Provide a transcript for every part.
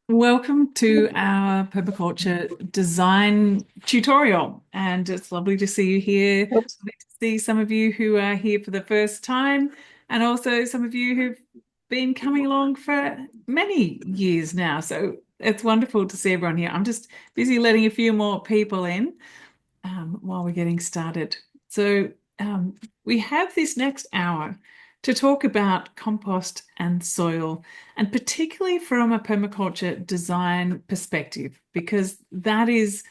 Welcome to our permaculture design tutorial, and it's lovely to see you here. Oops. Lovely to see some of you who are here for the first time, and also some of you who've been coming along for many years now. So it's wonderful to see everyone here. I'm just busy letting a few more people in while we're getting started. So um, we have this next hour to talk about compost and soil, and particularly from a permaculture design perspective, because that is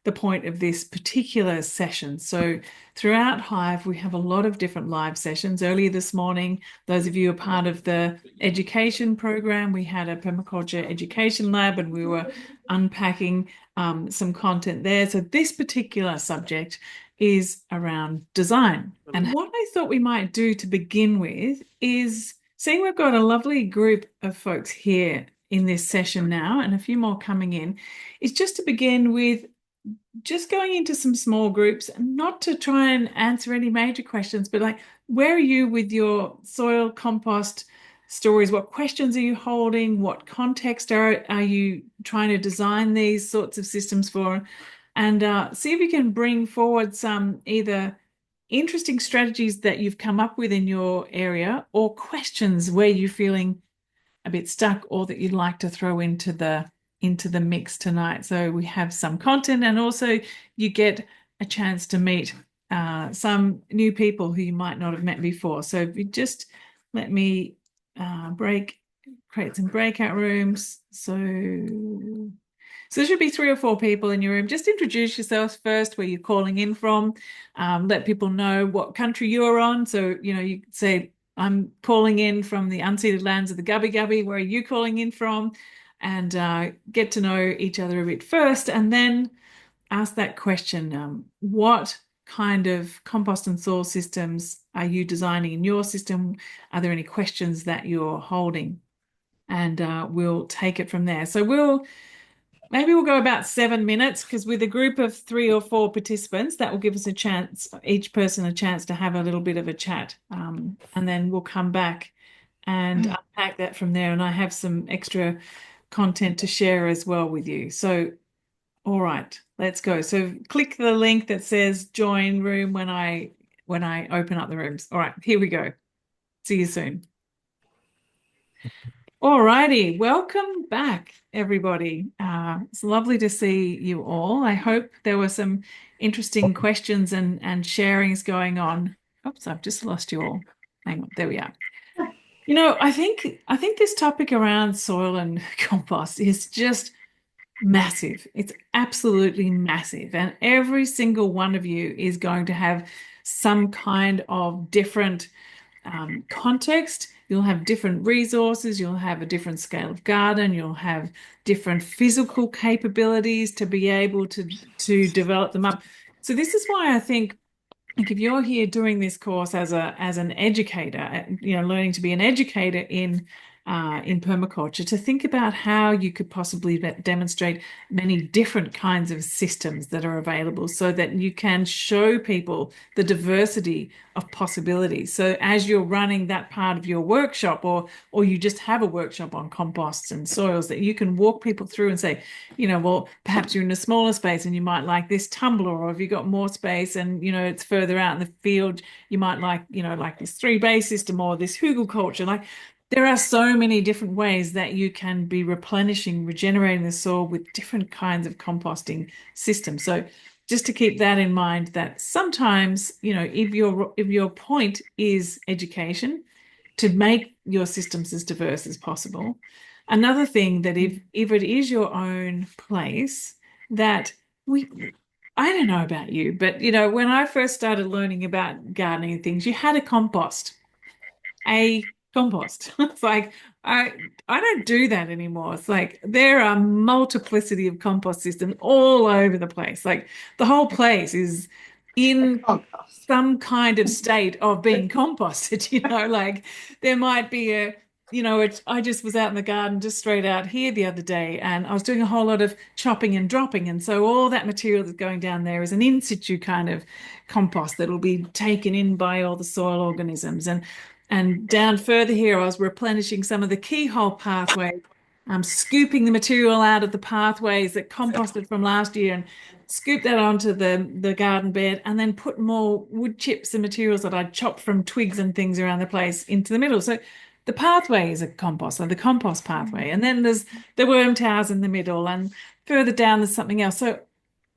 the point of this particular session. So throughout Hive, we have a lot of different live sessions. Earlier this morning, those of you who are part of the education program, we had a permaculture education lab and we were unpacking some content there. So this particular subject is around design. And what I thought we might do to begin with is seeing we've got a lovely group of folks here in this session now, and a few more coming in, is just to begin with just going into some small groups, not to try and answer any major questions, but like, where are you with your soil compost stories? What questions are you holding? What context are you trying to design these sorts of systems for? And see if you can bring forward some either interesting strategies that you've come up with in your area or questions where you're feeling a bit stuck or that you'd like to throw into the mix tonight. So we have some content, and also you get a chance to meet some new people who you might not have met before. So if you just let me create some breakout rooms. So there should be 3 or 4 people in your room. Just introduce yourselves first, where you're calling in from. Let people know what country you're on. So, you say, I'm calling in from the unceded lands of the Gubbi Gubbi. Where are you calling in from? And get to know each other a bit first, and then ask that question, what kind of compost and soil systems are you designing in your system? Are there any questions that you're holding? And we'll take it from there. So maybe we'll go about 7 minutes, because with a group of 3 or 4 participants, that will give us a chance, each person a chance to have a little bit of a chat. And then we'll come back and unpack that from there. And I have some extra content to share as well with you. So, all right, let's go. So click the link that says join room when I open up the rooms. All right, here we go. See you soon. All righty, welcome back, everybody. It's lovely to see you all. I hope there were some interesting questions and sharings going on. Oops, I've just lost you all. Hang on, there we are. I think this topic around soil and compost is just massive. It's absolutely massive, and every single one of you is going to have some kind of different context. You'll have different resources, you'll have a different scale of garden, you'll have different physical capabilities to be able to develop them up. So this is why I think, like, if you're here doing this course as an educator, learning to be an educator in permaculture, to think about how you could possibly demonstrate many different kinds of systems that are available, so that you can show people the diversity of possibilities. So as you're running that part of your workshop, or you just have a workshop on composts and soils, that you can walk people through and say, well, perhaps you're in a smaller space and you might like this tumbler, or if you've got more space and it's further out in the field, you might like this 3 bay system or this hugel culture. Like, there are so many different ways that you can be replenishing, regenerating the soil with different kinds of composting systems. So just to keep that in mind, that sometimes, if your point is education, to make your systems as diverse as possible. Another thing, that if it is your own place, that we I don't know about you, but when I first started learning about gardening and things, you had a compost. It's like I don't do that anymore. It's like there are multiplicity of compost systems all over the place. Like, the whole place is in Compost. some kind of state of being composted. Like, there might be I just was out in the garden just straight out here the other day, and I was doing a whole lot of chopping and dropping. And so all that material that's going down there is an in situ kind of compost that will be taken in by all the soil organisms. And down further here, I was replenishing some of the keyhole pathways scooping the material out of the pathways that composted from last year and scoop that onto the garden bed, and then put more wood chips and materials that I'd chopped from twigs and things around the place into the middle. So the pathway is a compost, like the compost pathway. And then there's the worm towers in the middle, and further down there's something else. So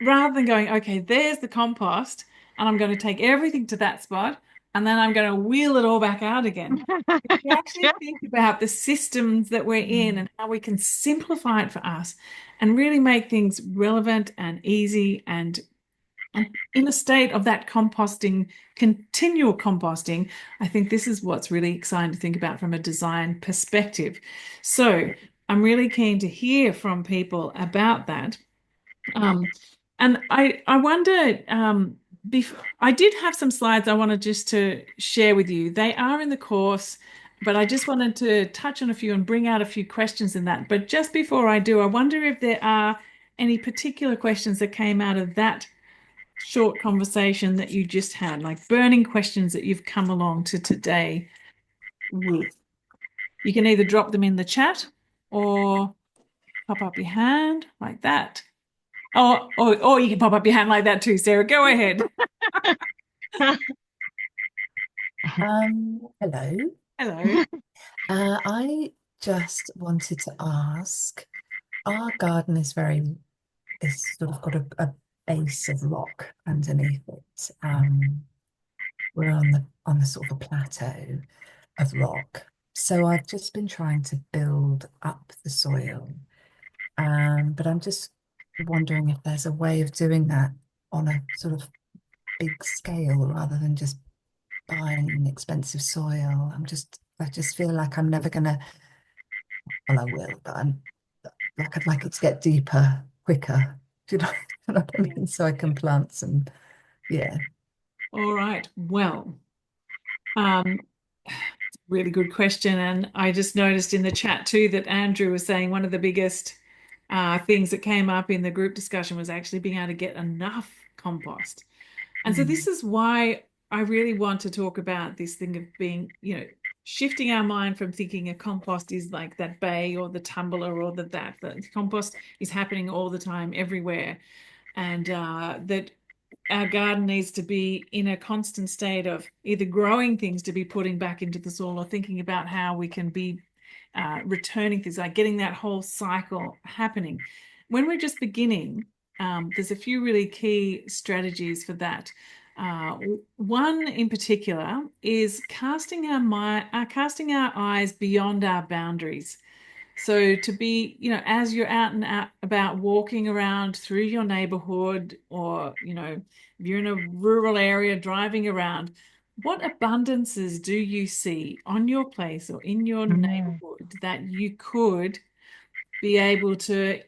rather than going, okay, there's the compost, and I'm going to take everything to that spot, and then I'm going to wheel it all back out again. If we actually think about the systems that we're in and how we can simplify it for us and really make things relevant and easy and in a state of that composting, continual composting, I think this is what's really exciting to think about from a design perspective. So I'm really keen to hear from people about that. Um, and I wonder, I did have some slides I wanted just to share with you. They are in the course, but I just wanted to touch on a few and bring out a few questions in that. But just before I do, I wonder if there are any particular questions that came out of that short conversation that you just had, like burning questions that you've come along to today with. You can either drop them in the chat or pop up your hand like that. Or you can pop up your hand like that too, Sarah. Go ahead. Hello. Hello. I just wanted to ask, our garden is sort of got a base of rock underneath it. We're on the sort of a plateau of rock. So I've just been trying to build up the soil. But I'm just wondering if there's a way of doing that on a sort of big scale rather than just buying expensive soil. I just feel like I'm never gonna, well, I will, but I'd like it to get deeper, quicker. Do you know, you know what I mean? So I can plant some, yeah. All right. Well, um, really good question. And I just noticed in the chat too that Andrew was saying one of the biggest things that came up in the group discussion was actually being able to get enough compost. And so this Mm. is why I really want to talk about this thing of being, shifting our mind from thinking a compost is like that bay or the tumbler or that. The compost is happening all the time, everywhere. And that our garden needs to be in a constant state of either growing things to be putting back into the soil or thinking about how we can be returning things, like getting that whole cycle happening. When we're just beginning, there's a few really key strategies for that. Uh, One in particular is casting our eyes beyond our boundaries. So to be, as you're out and out about walking around through your neighborhood, or, if you're in a rural area driving around, what abundances do you see on your place or in your Mm. neighborhood that you could be able to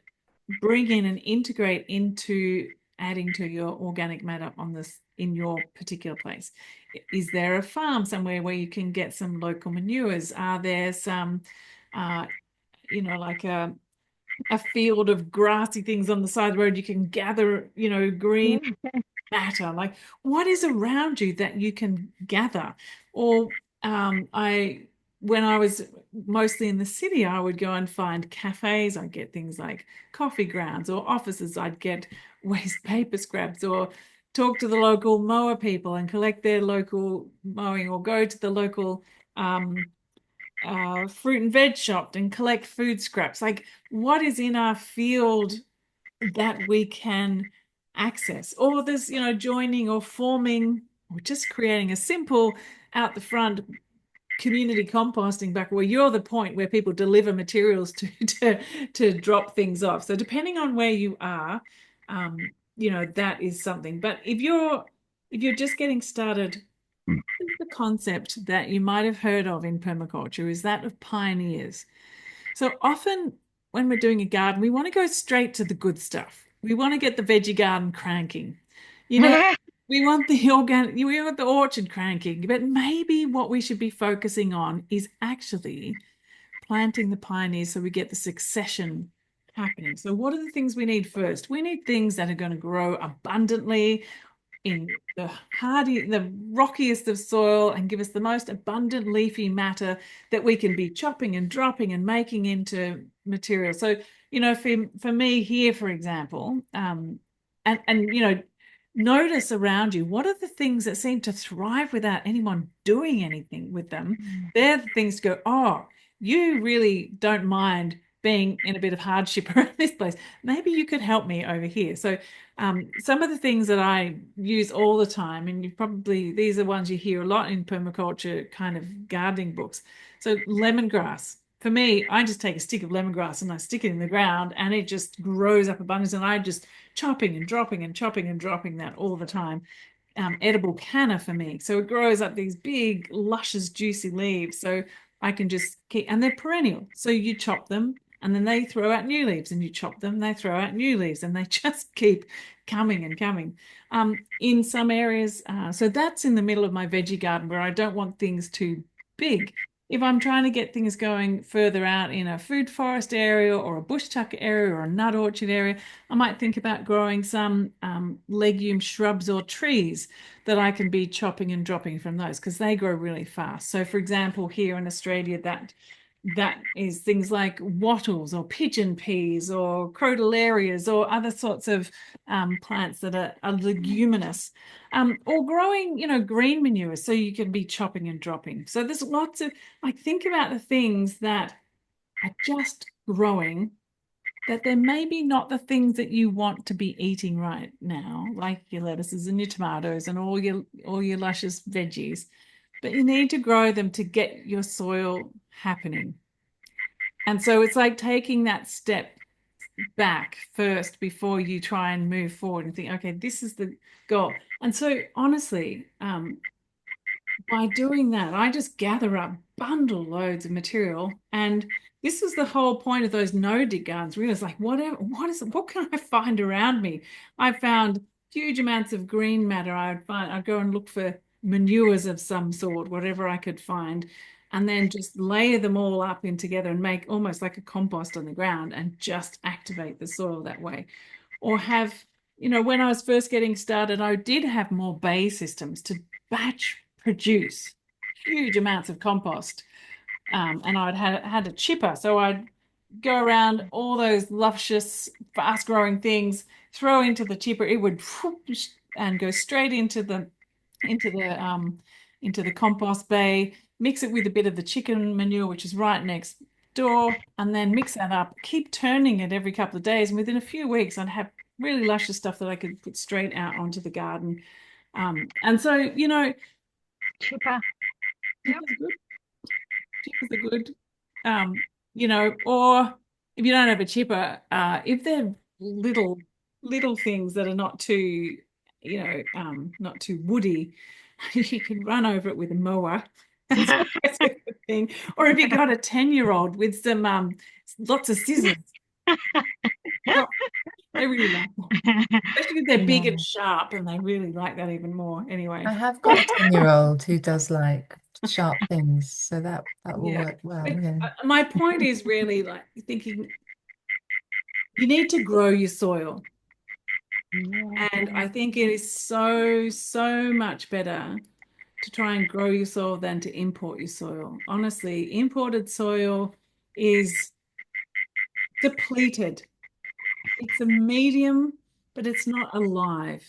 bring in and integrate into adding to your organic matter on this in your particular place? Is there a farm somewhere where you can get some local manures? Are there some uh, like a field of grassy things on the side of the road you can gather, green matter? Like, what is around you that you can gather? Or I when I was mostly in the city, I would go and find cafes. I'd get things like coffee grounds, or offices. I'd get waste paper scraps, or talk to the local mower people and collect their local mowing, or go to the local fruit and veg shop and collect food scraps. Like, what is in our field that we can access? Or there's, joining or forming or just creating a simple out the front community composting back where you're the point where people deliver materials to drop things off. So depending on where you are, um, that is something. But if you're just getting started, the concept that you might have heard of in permaculture is that of pioneers. So often when we're doing a garden, we want to go straight to the good stuff. We want to get the veggie garden cranking. You know, we want we want the orchard cranking, but maybe what we should be focusing on is actually planting the pioneers so we get the succession happening. So what are the things we need first? We need things that are going to grow abundantly in the rockiest of soil and give us the most abundant leafy matter that we can be chopping and dropping and making into material. So, for me here, for example, and notice around you, what are the things that seem to thrive without anyone doing anything with them? They're the things to go, oh, you really don't mind being in a bit of hardship around this place. Maybe you could help me over here. So, some of the things that I use all the time, and these are ones you hear a lot in permaculture kind of gardening books. So, lemongrass. For me, I just take a stick of lemongrass and I stick it in the ground and it just grows up abundance. And I just chopping and dropping and chopping and dropping that all the time. Edible canna for me. So it grows up these big, luscious, juicy leaves. So I can just keep, and they're perennial. So you chop them and then they throw out new leaves, and you chop them, they throw out new leaves, and they just keep coming and coming. In some areas, so that's in the middle of my veggie garden where I don't want things too big. If I'm trying to get things going further out in a food forest area or a bush tuck area or a nut orchard area, I might think about growing some legume shrubs or trees that I can be chopping and dropping from those because they grow really fast. So, for example, here in Australia, that is things like wattles or pigeon peas or crotallarias or other sorts of plants that are leguminous, or growing, green manure so you can be chopping and dropping. So there's lots of, like, think about the things that are just growing that they're maybe not the things that you want to be eating right now, like your lettuces and your tomatoes and all your luscious veggies, but you need to grow them to get your soil happening. And so it's like taking that step back first before you try and move forward and think, okay, this is the goal. And so honestly, by doing that, I just gather up bundle loads of material. And this is the whole point of those no dig gardens. Really, it's like, what can I find around me? I found huge amounts of green matter. I'd go and look for manures of some sort, whatever I could find, and then just layer them all up in together and make almost like a compost on the ground and just activate the soil that way. Or have, when I was first getting started, I did have more bay systems to batch produce huge amounts of compost. And I'd had a chipper, so I'd go around all those luscious, fast-growing things, throw into the chipper. It would whoosh and go straight into the into the compost bay. Mix it with a bit of the chicken manure, which is right next door, and then mix that up. Keep turning it every couple of days, and within a few weeks, I'd have really luscious stuff that I could put straight out onto the garden. And so, Chipper. Yep. chippers are good. Chippers are good. Or if you don't have a chipper, if they're little things that are not too, not too woody, you can run over it with a mower. That's a good thing. Or if you got a 10-year-old with some lots of scissors, oh, they really like that. Especially if they're big Yeah. and sharp, and they really like that even more. Anyway, I have got a 10-year-old who does like sharp things, so that will yeah. work well. But Yeah. my point is really like thinking you need to grow your soil. And I think it is so, so much better to try and grow your soil than to import your soil. Honestly, imported soil is depleted. It's a medium, but it's not alive.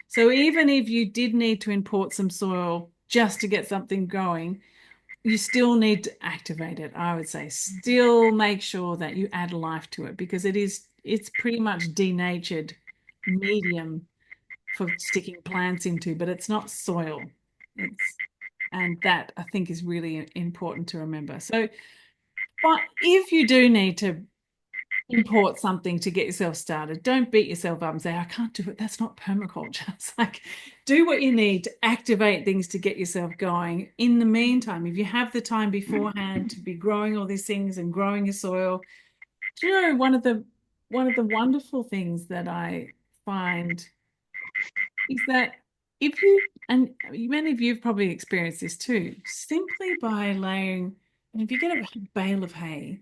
So even if you did need to import some soil just to get something going, you still need to activate it, I would say. Still make sure that you add life to it because it's pretty much denatured medium for sticking plants into, but it's not soil. And that I think is really important to remember. So, but if you do need to import something to get yourself started, don't beat yourself up and say, I can't do it. That's not permaculture. It's like, do what you need to activate things to get yourself going. In the meantime, if you have the time beforehand to be growing all these things and growing your soil, do you know one of the wonderful things that I find is that if you, and many of you have probably experienced this too, simply by laying, and if you get a bale of hay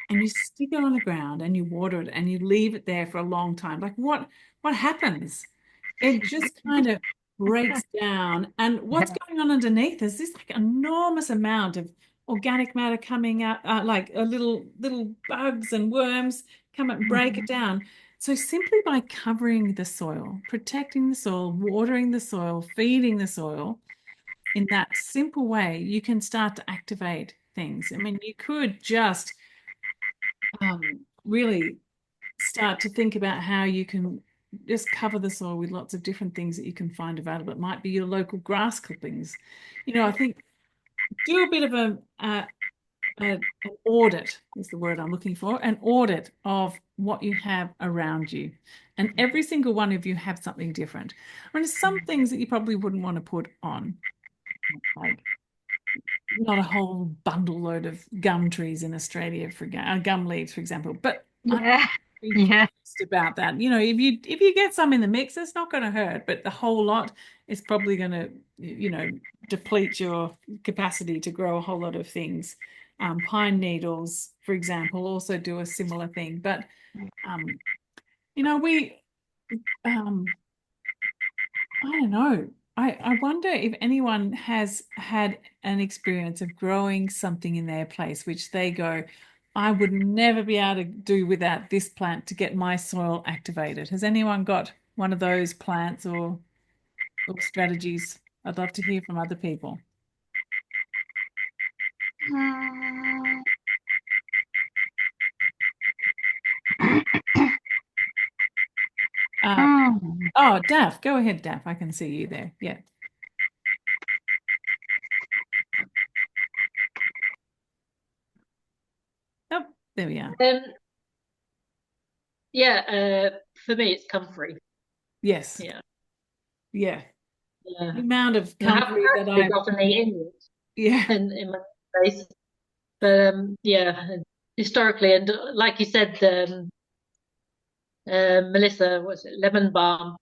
and you stick it on the ground and you water it and you leave it there for a long time, like what happens? It just kind of breaks down. And what's going on underneath is this like enormous amount of organic matter coming out, like a little bugs and worms come and break it down. So simply by covering the soil, protecting the soil, watering the soil, feeding the soil, in that simple way, you can start to activate things. I mean, you could just really start to think about how you can just cover the soil with lots of different things that you can find available. It might be your local grass clippings. I think do a bit of an audit is the word I'm looking for, an audit of what you have around you. And every single one of you have something different. I mean, there's some things that you probably wouldn't want to put on, like not a whole bundle load of gum trees in Australia for gum leaves, for example. But I'm Yeah. pretty Yeah. pleased about that. If you get some in the mix, it's not going to hurt, but the whole lot is probably going to, deplete your capacity to grow a whole lot of things. Pine needles, for example, also do a similar thing. But we I don't know. I wonder if anyone has had an experience of growing something in their place, which they go, I would never be able to do without this plant to get my soil activated. Has anyone got one of those plants or strategies? I'd love to hear from other people. Oh, Daff, go ahead, Daff. I can see you there. Yeah. Oh, there we are. Yeah, for me, it's comfrey. Yes. Yeah. Yeah. Yeah. The amount of I haven't comfrey that actually I, got any yeah. in my place. But yeah, historically, and like you said, Melissa, what's it, lemon balm?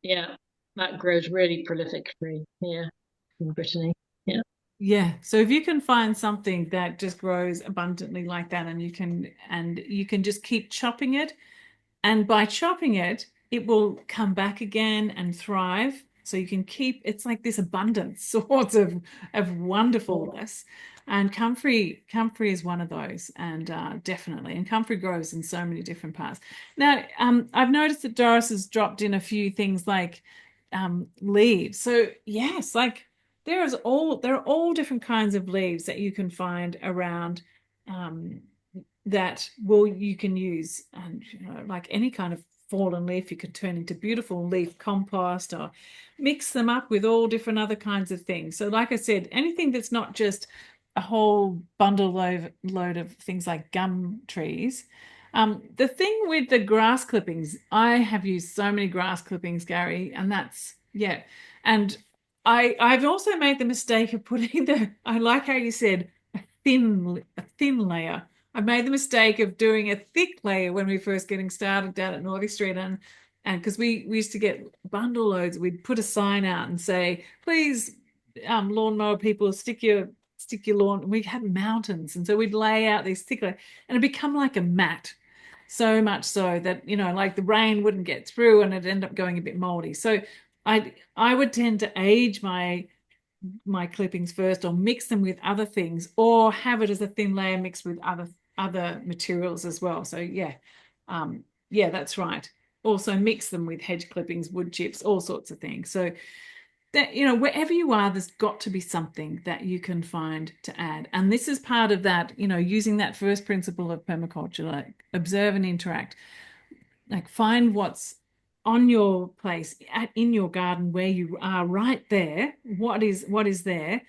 Yeah, that grows really prolifically here in Brittany. Yeah. Yeah. So if you can find something that just grows abundantly like that and you can just keep chopping it, and by chopping it, it will come back again and thrive. So you can keep, it's like this abundance sorts of wonderfulness. And comfrey is one of those, and definitely. And comfrey grows in so many different parts. Now, I've noticed that Doris has dropped in a few things like leaves. So yes, like there are all different kinds of leaves that you can find around um, that you can use, and like any kind of fallen leaf you could turn into beautiful leaf compost or mix them up with all different other kinds of things. So like I said, anything that's not just a whole load of things like gum trees. The thing with the grass clippings, I have used so many grass clippings, Gary, and that's yeah. And I've also made the mistake of putting I like how you said a thin layer. I made the mistake of doing a thick layer when we were first getting started down at Northey Street, and because we used to get bundle loads, we'd put a sign out and say, please, lawnmower people, stick your lawn. We had mountains, and so we'd lay out these thick layers, and it become like a mat. So much so that, like the rain wouldn't get through and it'd end up going a bit moldy. So I would tend to age my clippings first, or mix them with other things, or have it as a thin layer mixed with other materials as well. So yeah, that's right. Also mix them with hedge clippings, wood chips, all sorts of things. So that, wherever you are, there's got to be something that you can find to add. And this is part of that, using that first principle of permaculture, like observe and interact. Like find what's on your place in your garden where you are right there. What is there?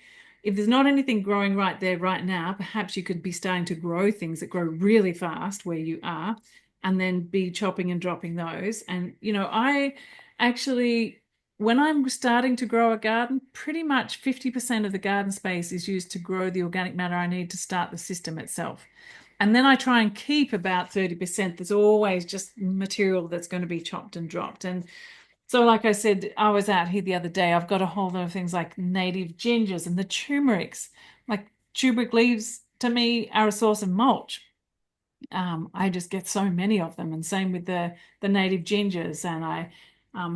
If there's not anything growing right there right now, perhaps you could be starting to grow things that grow really fast where you are, and then be chopping and dropping those. And I actually, when I'm starting to grow a garden, pretty much 50% of the garden space is used to grow the organic matter I need to start the system itself. And then I try and keep about 30%. There's always just material that's going to be chopped and dropped. And so, like I said, I was out here the other day. I've got a whole lot of things like native gingers and the turmerics. Like turmeric leaves to me are a source of mulch. I just get so many of them, and same with the native gingers. And I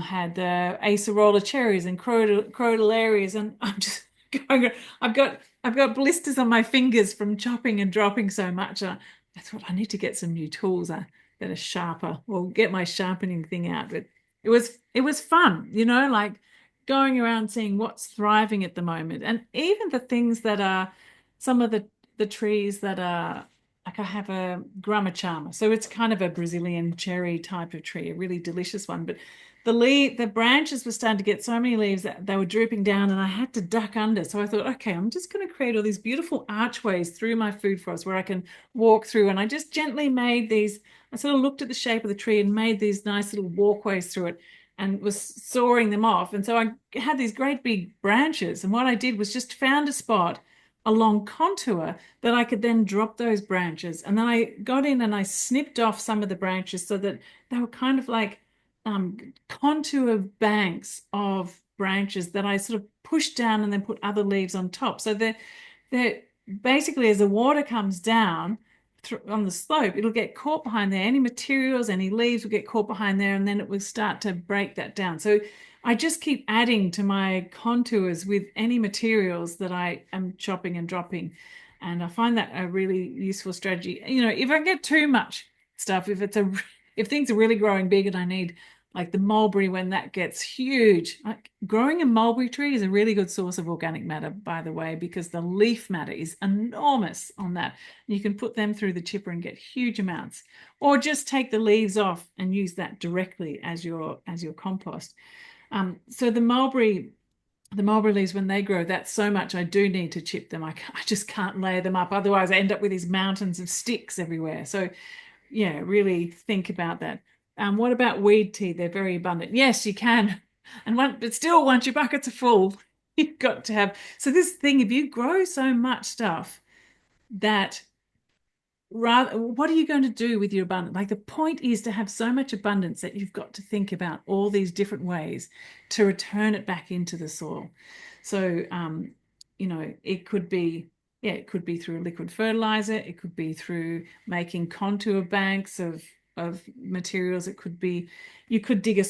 had the acerola cherries and crotalaries, and I'm just going. I've got I've got blisters on my fingers from chopping and dropping so much. I thought I need to get some new tools that are sharper, or get my sharpening thing out. But it was fun, like going around seeing what's thriving at the moment, and even the things that are some of the trees that are like, I have a grama, so it's kind of a Brazilian cherry type of tree, a really delicious one, but the branches were starting to get so many leaves that they were drooping down, and I had to duck under. So I thought, okay, I'm just going to create all these beautiful archways through my food forest where I can walk through. And I just gently made these. I sort of looked at the shape of the tree and made these nice little walkways through it, and was sawing them off. And so I had these great big branches. And what I did was just found a spot along contour that I could then drop those branches. And then I got in and I snipped off some of the branches so that they were kind of like contour banks of branches that I sort of pushed down and then put other leaves on top. So they're basically, as the water comes down on the slope, it'll get caught behind there. Any materials, any leaves will get caught behind there, and then it will start to break that down. So I just keep adding to my contours with any materials that I am chopping and dropping. And I find that a really useful strategy. If I get too much stuff, if things are really growing big and I need, like the mulberry, when that gets huge, like growing a mulberry tree is a really good source of organic matter, by the way, because the leaf matter is enormous on that. You can put them through the chipper and get huge amounts, or just take the leaves off and use that directly as your compost. So the mulberry leaves, when they grow, that's so much I do need to chip them. I just can't layer them up. Otherwise, I end up with these mountains of sticks everywhere. So yeah, really think about that. What about weed tea? They're very abundant. Yes, you can. But still, once your buckets are full, you've got to have. So this thing, if you grow so much stuff that what are you going to do with your abundance? Like, the point is to have so much abundance that you've got to think about all these different ways to return it back into the soil. So, it could be, yeah, it could be through a liquid fertilizer. It could be through making contour banks of materials. It could be, you could dig a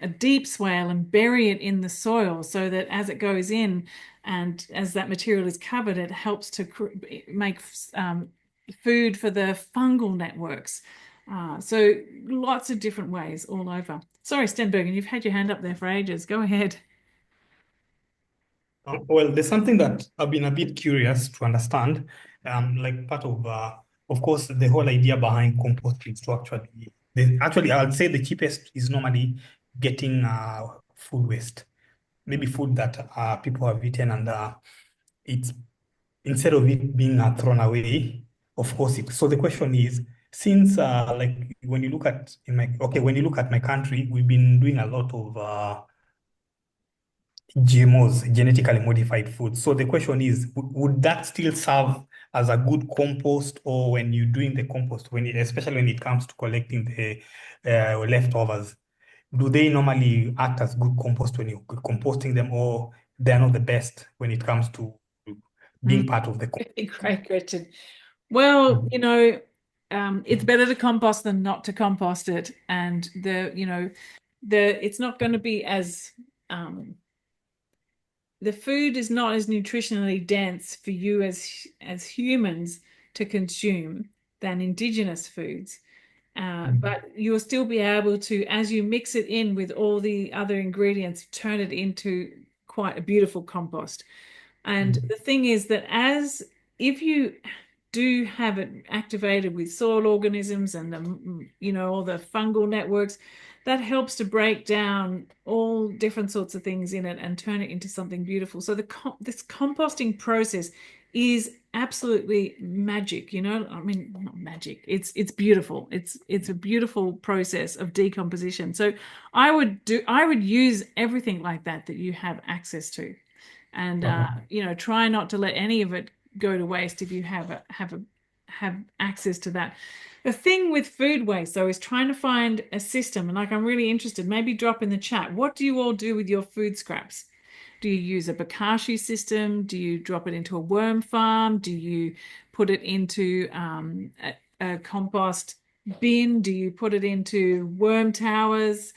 deep swale, and bury it in the soil so that as it goes in and as that material is covered, it helps to make food for the fungal networks. So lots of different ways all over. Sorry, Stenbergen, you've had your hand up there for ages. Go ahead. Well, there's something that I've been a bit curious to understand. Like part of course, the whole idea behind composting is to actually, I'd say the cheapest is normally getting food waste, maybe food that people have eaten, and it's instead of it being thrown away, of course. So the question is, since like when you look at my country, we've been doing a lot of GMOs, genetically modified food. So the question is, would that still serve as a good compost, or when you're doing the compost, especially when it comes to collecting the leftovers, do they normally act as good compost when you're composting them, or they're not the best when it comes to being part of the compost? Great question. Well, it's better to compost than not to compost it, and it's not going to be as the food is not as nutritionally dense for you as humans to consume than indigenous foods. But you'll still be able to, as you mix it in with all the other ingredients, turn it into quite a beautiful compost. And the thing is that if you do have it activated with soil organisms and all the fungal networks, that helps to break down all different sorts of things in it and turn it into something beautiful. So this composting process is absolutely magic. I mean, not magic. It's beautiful. It's a beautiful process of decomposition. So I would use everything like that you have access to, and try not to let any of it go to waste if you have access to that. The thing with food waste, though, is trying to find a system. And I'm really interested, maybe drop in the chat, what do you all do with your food scraps? Do you use a bokashi system? Do you drop it into a worm farm? Do you put it into a compost bin? Do you put it into worm towers?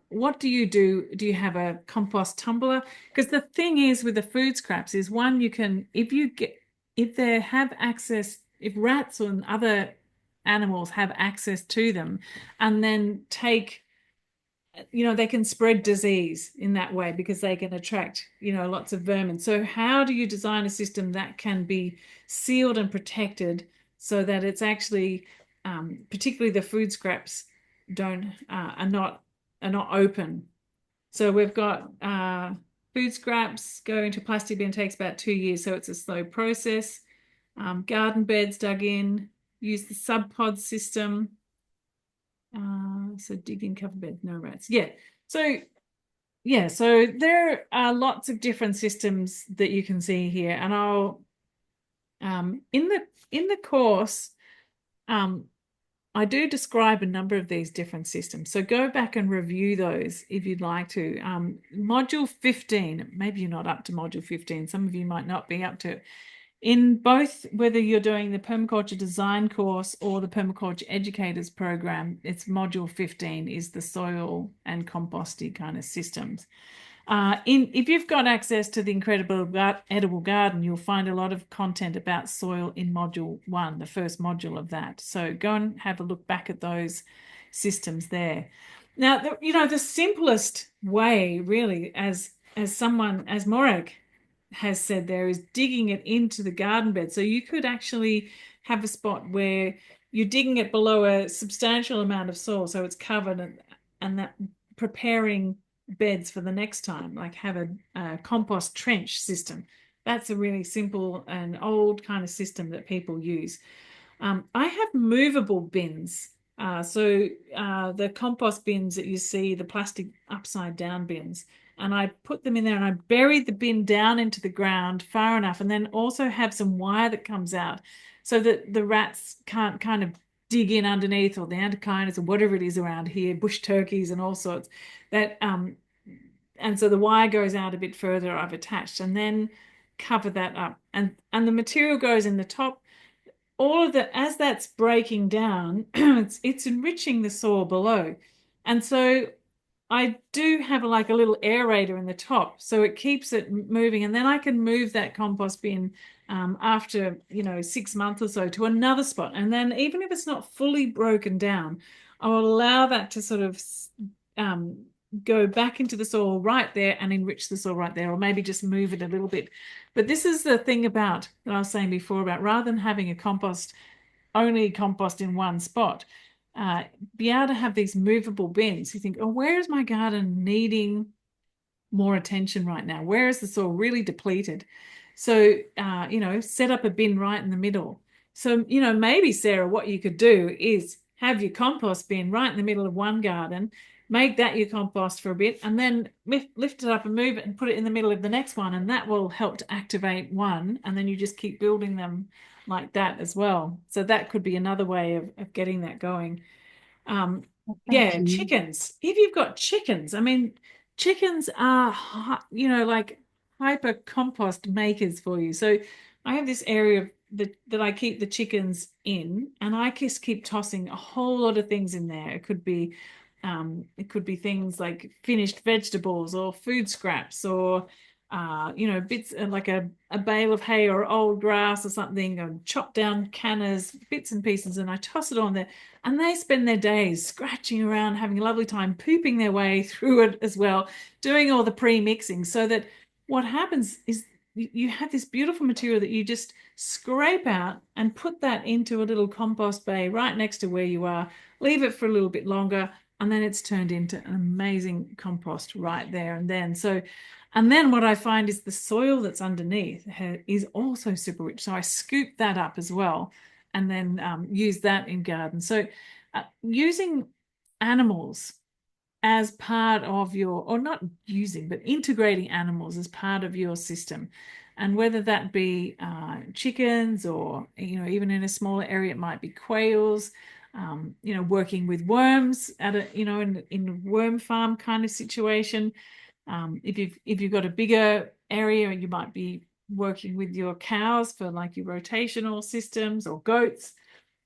What do you do? Do you have a compost tumbler? Because the thing is with the food scraps is one, you can, if they have access, if rats or other animals have access to them and then take, they can spread disease in that way because they can attract, lots of vermin. So how do you design a system that can be sealed and protected so that it's actually, particularly the food scraps, are not open? So we've got food scraps going to plastic bin takes about 2 years, so it's a slow process. Garden beds dug in, use the sub pod system. So dig in cover bed, no rats. Yeah. So there are lots of different systems that you can see here, and I'll in the course I do describe a number of these different systems. So go back and review those if you'd like to. Module 15, maybe you're not up to module 15. Some of you might not be up to it. In both, whether you're doing the permaculture design course or the permaculture educators program, it's module 15 is the soil and composting kind of systems. If you've got access to the Incredible Edible Garden, you'll find a lot of content about soil in module 1, the first module of that. So go and have a look back at those systems there. Now, the simplest way, really, as Morag has said there, is digging it into the garden bed. So you could actually have a spot where you're digging it below a substantial amount of soil, so it's covered, and that preparing beds for the next time, like have a compost trench system. That's a really simple and old kind of system that people use. I have movable bins. The compost bins that you see, the plastic upside down bins, and I put them in there and I buried the bin down into the ground far enough, and then also have some wire that comes out so that the rats can't kind of dig in underneath, or the antechinus or whatever it is around here, bush turkeys and all sorts. And so the wire goes out a bit further, I've attached, and then cover that up. And the material goes in the top. All of that, as that's breaking down, it's enriching the soil below. And so I do have like a little aerator in the top, so it keeps it moving. And then I can move that compost bin after 6 months or so to another spot. And then even if it's not fully broken down, I will allow that to sort of go back into the soil right there and enrich the soil right there, or maybe just move it a little bit. But this is the thing about that I was saying before about, rather than having only compost in one spot, be able to have these movable bins. You think, oh, where is my garden needing more attention right now? Where is the soil really depleted? So, set up a bin right in the middle. So, maybe, Sarah, what you could do is have your compost bin right in the middle of one garden, make that your compost for a bit, and then lift it up and move it and put it in the middle of the next one, and that will help to activate one, and then you just keep building them like that as well. So that could be another way of getting that going. Chickens. If you've got chickens, I mean, chickens are, like hyper compost makers for you. So I have this area that I keep the chickens in, and I just keep tossing a whole lot of things in there. It could be things like finished vegetables or food scraps, or bits like a bale of hay or old grass or something, or chop down canners, bits and pieces, and I toss it on there. And they spend their days scratching around, having a lovely time, pooping their way through it as well, doing all the pre-mixing, so that what happens is you have this beautiful material that you just scrape out and put that into a little compost bay right next to where you are, leave it for a little bit longer, and then it's turned into an amazing compost right there and then. And then what I find is the soil that's underneath is also super rich. So I scoop that up as well, and then use that in gardens. So using animals as part of or not using, but integrating animals as part of your system. And whether that be chickens, or, even in a smaller area, it might be quails, working with worms at in a worm farm kind of situation. If you've got a bigger area, you might be working with your cows for like your rotational systems, or goats.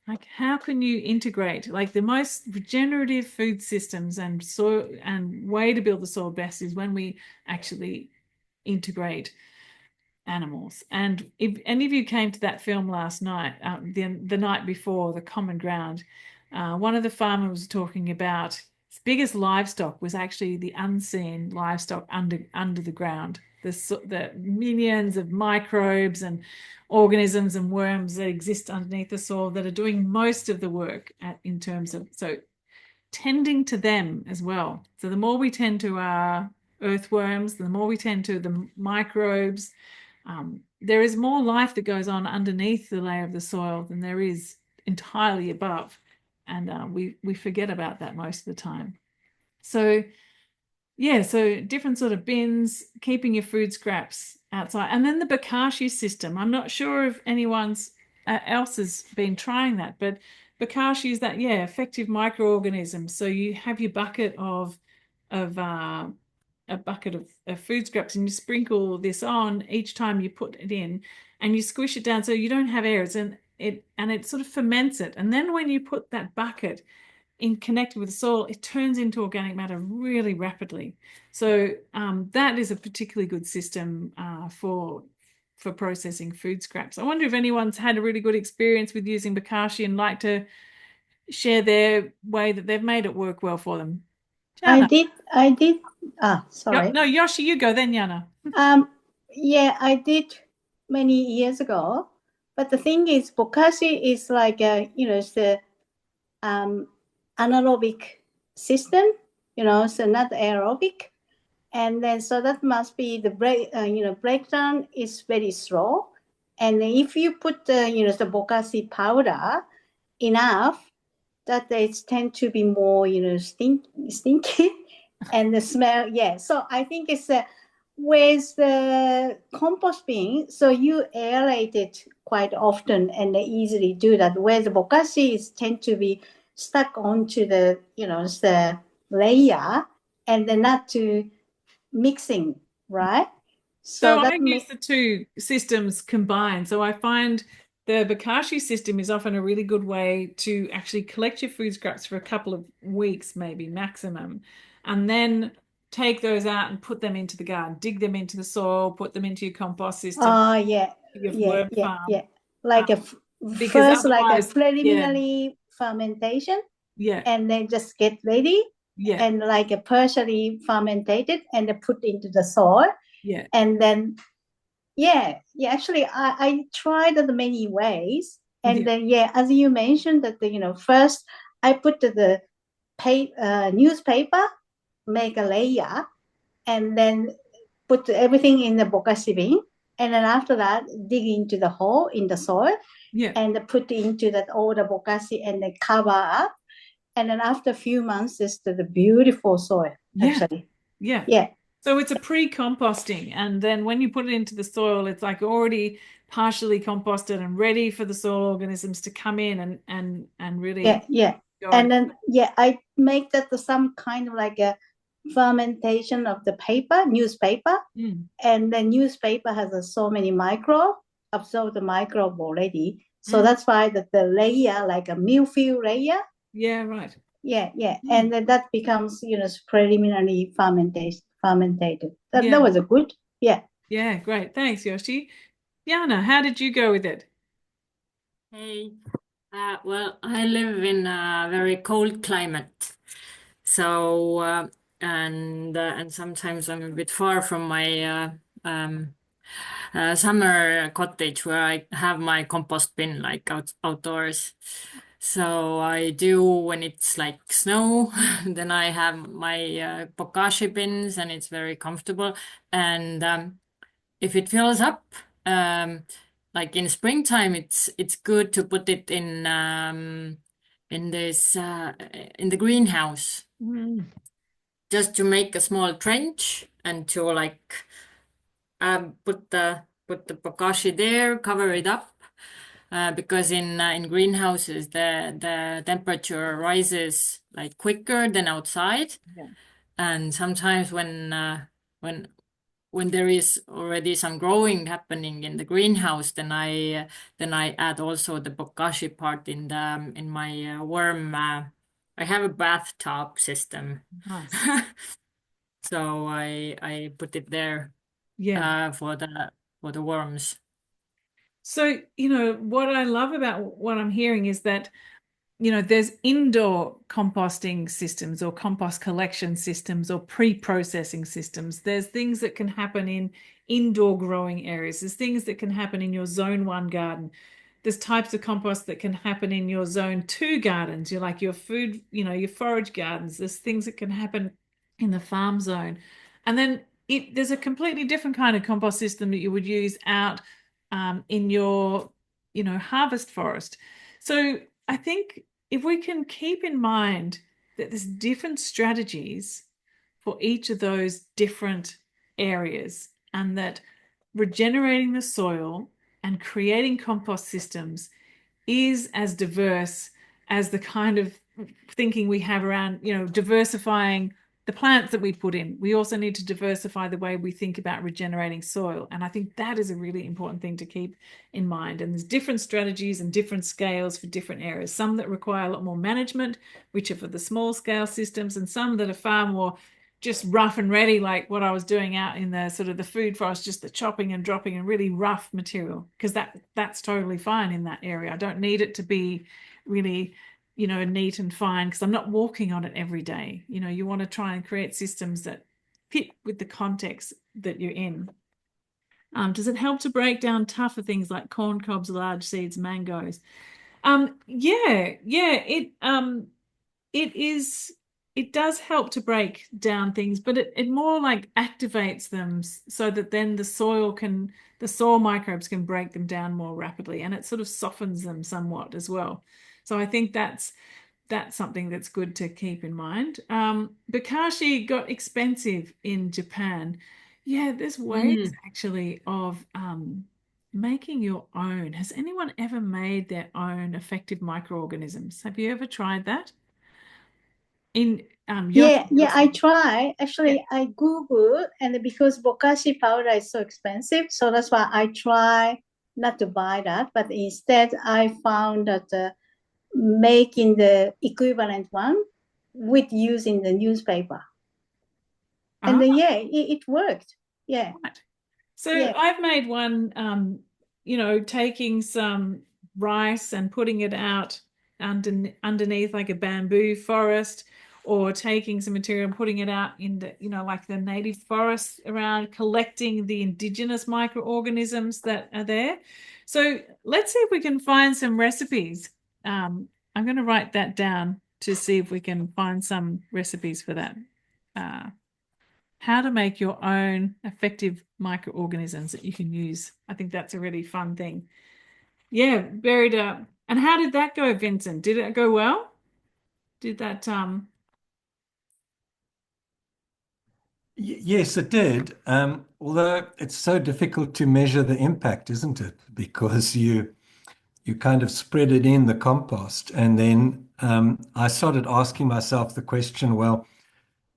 Like, how can you integrate like the most regenerative food systems and soil and way to build the soil best is when we actually integrate animals. And if any of you came to that film last night, the night before, The Common Ground, one of the farmers was talking about his biggest livestock was actually the unseen livestock under the ground. The millions of microbes and organisms and worms that exist underneath the soil that are doing most of the work in terms of tending to them as well. So the more we tend to our earthworms, the more we tend to the microbes, there is more life that goes on underneath the layer of the soil than there is entirely above. And we forget about that most of the time. So yeah, so different sort of bins, keeping your food scraps outside. And then the Bokashi system. I'm not sure if anyone's else has been trying that, but Bokashi is that, yeah, effective microorganisms. So you have your bucket of a bucket of food scraps and you sprinkle this on each time you put it in and you squish it down so you don't have air. And it sort of ferments it. And then when you put that bucket in connected with the soil, it turns into organic matter really rapidly. So that is a particularly good system for processing food scraps. I wonder if anyone's had a really good experience with using Bokashi and like to share their way that they've made it work well for them. I Jana. did. Sorry. No, Yoshi, you go, then Jana. Yeah, I did many years ago. But the thing is, bokashi is like it's the anaerobic system. So not aerobic, and then so that must be the breakdown is very slow. And if you put the bokashi powder enough, that they tend to be more stinky and the smell. Yeah, so I think it's with the compost bin, so you aerate it quite often and they easily do that. Where the bokashi is tend to be stuck onto the the layer and then not to mixing, right? So that I use the two systems combined. So I find the Bokashi system is often a really good way to actually collect your food scraps for a couple of weeks, maybe maximum, and then take those out and put them into the garden, dig them into the soil, put them into your compost system, yeah, your yeah, worm yeah, farm. yeah. Like Because first, like a otherwise, preliminary fermentation, yeah, and then just get ready, yeah, and like a partially fermented and then put into the soil, yeah. and then actually I tried it many ways, and then as you mentioned that first I put the newspaper, make a layer, and then put everything in the bokashi bin, and then after that dig into the hole in the soil, and put into that all the bokashi and then cover up, and then after a few months it's the beautiful soil actually. Yeah. So it's a pre-composting, and then when you put it into the soil, it's like already partially composted and ready for the soil organisms to come in and really go. And then I make that some kind of like a fermentation of the newspaper, and the newspaper has so many absorb the microbe already, so that's why the layer, like a mildew layer, right, and then that becomes preliminary fermented. That was a good. Great, thanks Yoshi. Jana, how did you go with it? Hey, well, I live in a very cold climate, so and sometimes I'm a bit far from my summer cottage where I have my compost bin like outdoors. So I do when it's like snow, then I have my bokashi bins and it's very comfortable. And if it fills up, like in springtime, it's good to put it in this in the greenhouse, just to make a small trench and to like put the bokashi there, cover it up, because in greenhouses the temperature rises like quicker than outside, and sometimes when when there is already some growing happening in the greenhouse, then I add also the bokashi part in my worm. I have a bathtub system, Nice. so I put it there Yeah. for the worms. So, what I love about what I'm hearing is that there's indoor composting systems or compost collection systems or pre-processing systems. There's things that can happen in indoor growing areas. There's things that can happen in your zone 1 garden. There's types of compost that can happen in your zone 2 gardens. You're like your food, your forage gardens. There's things that can happen in the farm zone. And then there's a completely different kind of compost system that you would use out in your, harvest forest. So I think if we can keep in mind that there's different strategies for each of those different areas, and that regenerating the soil and creating compost systems is as diverse as the kind of thinking we have around, diversifying the plants that we put in. We also need to diversify the way we think about regenerating soil. And I think that is a really important thing to keep in mind. And there's different strategies and different scales for different areas. Some that require a lot more management, which are for the small scale systems, and some that are far more just rough and ready, like what I was doing out in the sort of the food forest, just the chopping and dropping and really rough material, because that's totally fine in that area. I don't need it to be really, neat and fine, because I'm not walking on it every day. You want to try and create systems that fit with the context that you're in. Does it help to break down tougher things like corn cobs, large seeds, mangoes? Yeah, it does help to break down things, but it more like activates them so that then the soil microbes can break them down more rapidly, and it sort of softens them somewhat as well. So I think that's something that's good to keep in mind. Bokashi got expensive in Japan. Yeah, there's ways actually of making your own. Has anyone ever made their own effective microorganisms? Have you ever tried that? In Yeah, Yoshi, I try. Actually, I Google, and because bokashi powder is so expensive, so that's why I try not to buy that, but instead I found that making the equivalent one with using the newspaper. And then, it worked. Yeah. Right. So Yeah. I've made one, taking some rice and putting it out underneath like a bamboo forest, or taking some material and putting it out in the, like the native forests around, collecting the indigenous microorganisms that are there. So let's see if we can find some recipes. I'm going to write that down to see if we can find some recipes for that. How to make your own effective microorganisms that you can use. I think that's a really fun thing. Yeah, buried up. And how did that go, Vincent? Did it go well? Did that Yes, it did. Although it's so difficult to measure the impact, isn't it? Because you kind of spread it in the compost, and then I started asking myself the question, well,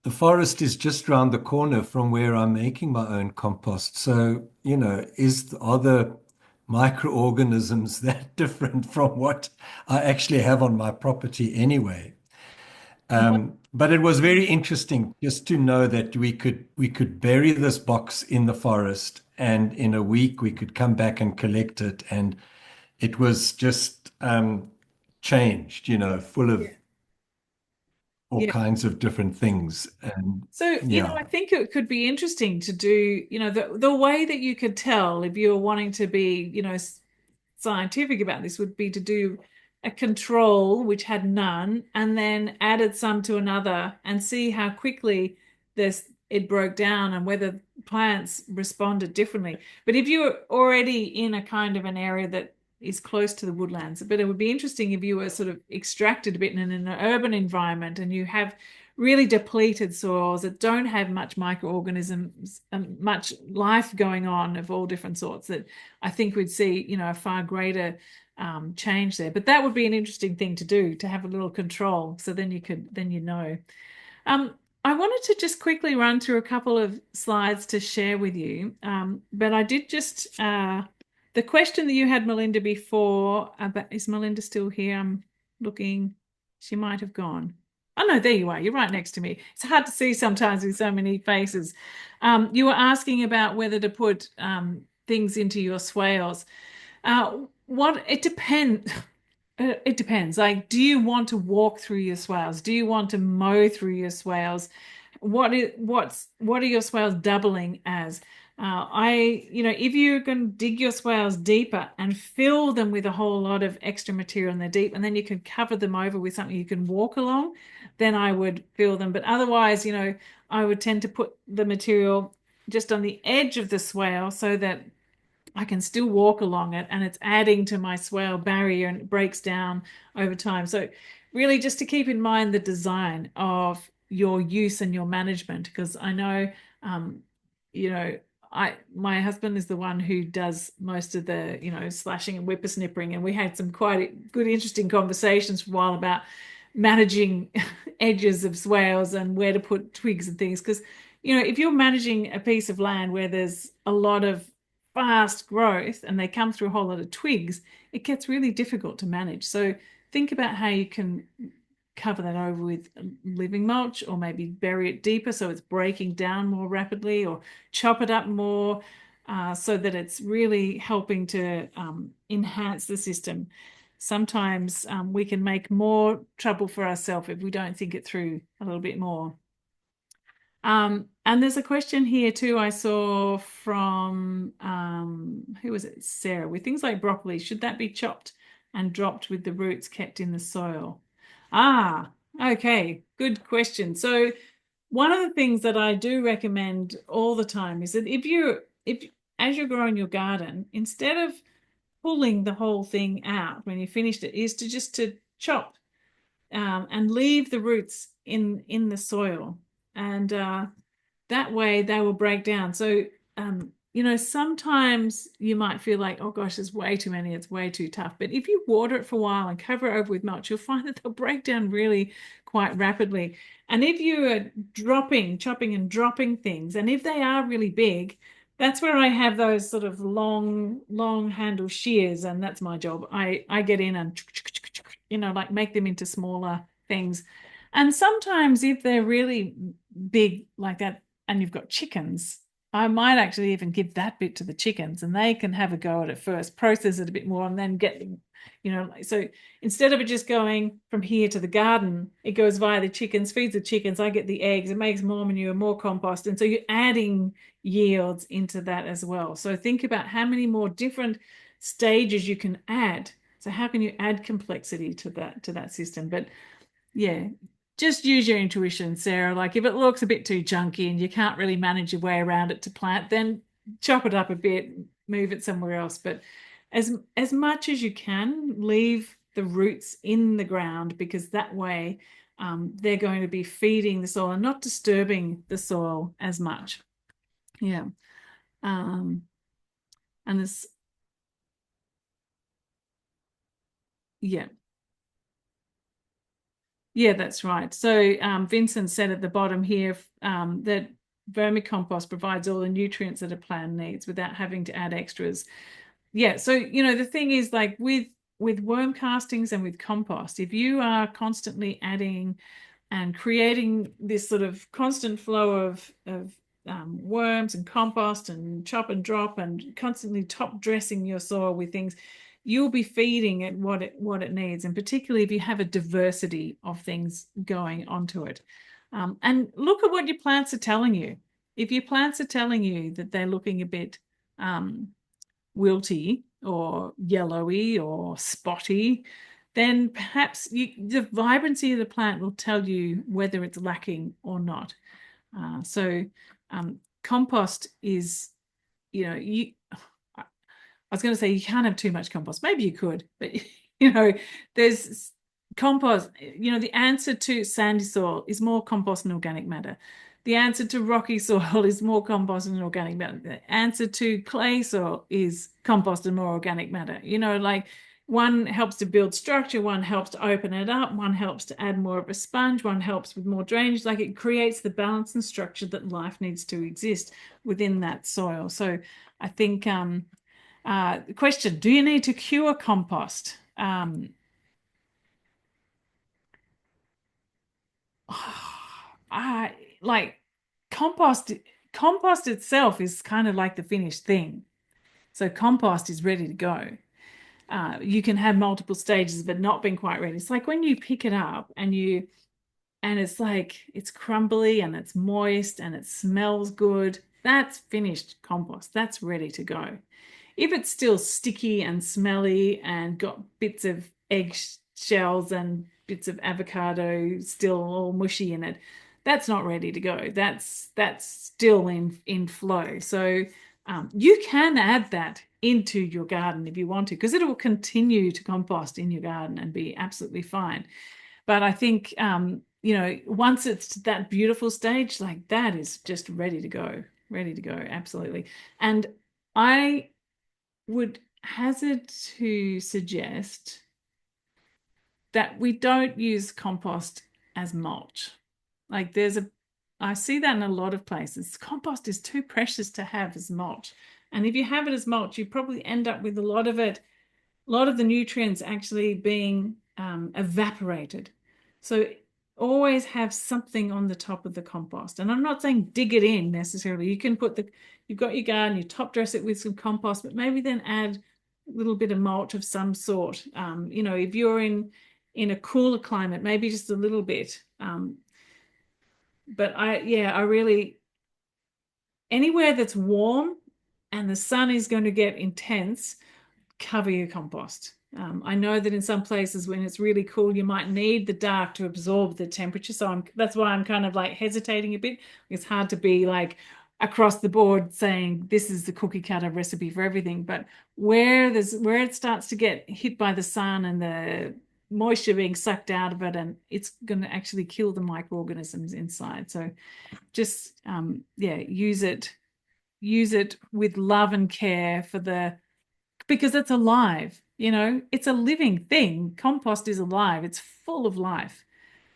the forest is just round the corner from where I'm making my own compost. So, are the microorganisms that different from what I actually have on my property anyway? But it was very interesting just to know that we could bury this box in the forest, and in a week we could come back and collect it, and it was just changed, full of all kinds of different things. And So, I think it could be interesting to do, the way that you could tell if you were wanting to be, scientific about this would be to do a control which had none, and then added some to another, and see how quickly it broke down and whether plants responded differently. But if you're already in a kind of an area that is close to the woodlands, but it would be interesting if you were sort of extracted a bit in an urban environment, and you have really depleted soils that don't have much microorganisms and much life going on of all different sorts, that I think we'd see, a far greater change there. But that would be an interesting thing to do, to have a little control. So then you know. I wanted to just quickly run through a couple of slides to share with you. But I did just, the question that you had, Melinda, before, is Melinda still here? I'm looking, she might have gone. Oh, no, there you are. You're right next to me. It's hard to see sometimes with so many faces. You were asking about whether to put things into your swales. It depends. It depends. Like, do you want to walk through your swales? Do you want to mow through your swales? What are your swales doubling as? If you're going to dig your swales deeper and fill them with a whole lot of extra material in the deep, and then you can cover them over with something you can walk along, then I would fill them. But otherwise, I would tend to put the material just on the edge of the swale so that I can still walk along it and it's adding to my swale barrier and it breaks down over time. So really just to keep in mind the design of your use and your management, because I know, my husband is the one who does most of the, slashing and whippersnippering, and we had some quite good, interesting conversations for a while about managing edges of swales and where to put twigs and things. Because, if you're managing a piece of land where there's a lot of fast growth and they come through a whole lot of twigs, it gets really difficult to manage. So think about how you can cover that over with living mulch, or maybe bury it deeper so it's breaking down more rapidly, or chop it up more so that it's really helping to enhance the system. Sometimes we can make more trouble for ourselves if we don't think it through a little bit more. And there's a question here too I saw from, who was it? Sarah. With things like broccoli, should that be chopped and dropped with the roots kept in the soil? Okay, good question. So one of the things that I do recommend all the time is that as you're growing your garden, instead of pulling the whole thing out when you finished it, is to chop and leave the roots in the soil, and that way they will break down. So sometimes you might feel like, oh gosh, there's way too many, it's way too tough. But if you water it for a while and cover it over with mulch, you'll find that they'll break down really quite rapidly. And if you are chopping and dropping things, and if they are really big, that's where I have those sort of long handle shears, and that's my job. I get in and like make them into smaller things. And sometimes if they're really big like that and you've got chickens, I might actually even give that bit to the chickens and they can have a go at it first, process it a bit more, and then get them, so instead of it just going from here to the garden, it goes via the chickens, feeds the chickens, I get the eggs, it makes more manure, more compost. And so you're adding yields into that as well. So think about how many more different stages you can add. So how can you add complexity to that system? But yeah, just use your intuition, Sarah. Like if it looks a bit too chunky and you can't really manage your way around it to plant, then chop it up a bit, move it somewhere else. But as much as you can, leave the roots in the ground, because that way they're going to be feeding the soil and not disturbing the soil as much. Yeah. And this, yeah. Yeah, that's right. So Vincent said at the bottom here that vermicompost provides all the nutrients that a plant needs without having to add extras. Yeah, so the thing is, like with worm castings and with compost, if you are constantly adding and creating this sort of constant flow of worms and compost and chop and drop and constantly top dressing your soil with things, you'll be feeding it what it needs, and particularly if you have a diversity of things going onto it. And look at what your plants are telling you. If your plants are telling you that they're looking a bit wilty or yellowy or spotty, then perhaps the vibrancy of the plant will tell you whether it's lacking or not. So compost is, I was going to say you can't have too much compost. Maybe you could, but there's compost. The answer to sandy soil is more compost and organic matter. The answer to rocky soil is more compost and organic matter. The answer to clay soil is compost and more organic matter. Like one helps to build structure, one helps to open it up, one helps to add more of a sponge, one helps with more drainage. Like, it creates the balance and structure that life needs to exist within that soil. So I think the question, do you need to cure compost? Like compost itself is kind of like the finished thing. So compost is ready to go. You can have multiple stages of it not being quite ready. It's like when you pick it up and it's like it's crumbly and it's moist and it smells good. That's finished compost. That's ready to go. If it's still sticky and smelly and got bits of egg shells and bits of avocado still all mushy in it, that's not ready to go. That's still in flow. So you can add that into your garden if you want to, because it will continue to compost in your garden and be absolutely fine. But I think once it's to that beautiful stage, like, that is just ready to go, absolutely. And I would hazard to suggest that we don't use compost as mulch. Like, I see that in a lot of places. Compost is too precious to have as mulch. And if you have it as mulch, you probably end up with a lot of the nutrients actually being evaporated. So always have something on the top of the compost. And I'm not saying dig it in necessarily. You can you've got your garden, you top dress it with some compost, but maybe then add a little bit of mulch of some sort. If you're in a cooler climate, maybe just a little bit. But I really, anywhere that's warm and the sun is going to get intense, cover your compost. I know that in some places when it's really cool, you might need the dark to absorb the temperature. So that's why I'm kind of like hesitating a bit. It's hard to be like across the board saying this is the cookie cutter recipe for everything. But where it starts to get hit by the sun and the moisture being sucked out of it, and it's going to actually kill the microorganisms inside. So just use it with love and care because it's alive. It's a living thing. Compost is alive. It's full of life.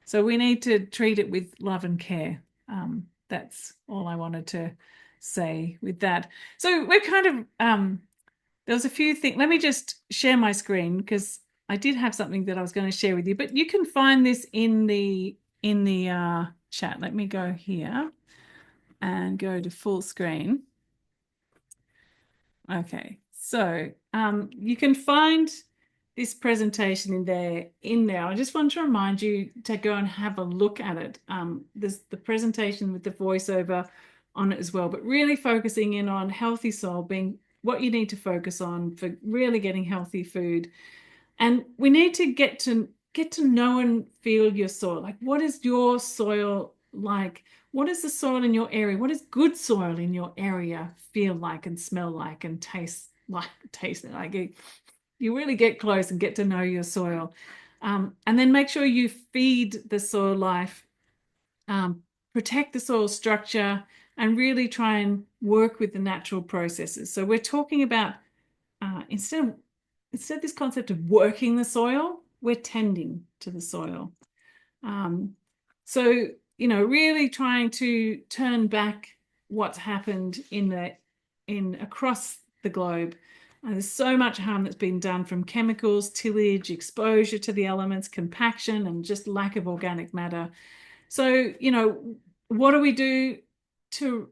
So we need to treat it with love and care. That's all I wanted to say with that. So we're kind of there was a few things. Let me just share my screen, because I did have something that I was going to share with you, but you can find this in the chat. Let me go here and go to full screen. Okay, so you can find this presentation in there. I just want to remind you to go and have a look at it. There's the presentation with the voiceover on it as well, but really focusing in on healthy soil being what you need to focus on for really getting healthy food. And we need to get to know and feel your soil. Like, what is your soil like? What is the soil in your area? What does good soil in your area feel like and smell like and taste like? You really get close and get to know your soil. And then make sure you feed the soil life, protect the soil structure, and really try and work with the natural processes. So we're talking about instead of this concept of working the soil, we're tending to the soil. So, really trying to turn back what's happened across the globe. There's so much harm that's been done from chemicals, tillage, exposure to the elements, compaction, and just lack of organic matter. So, what do we do to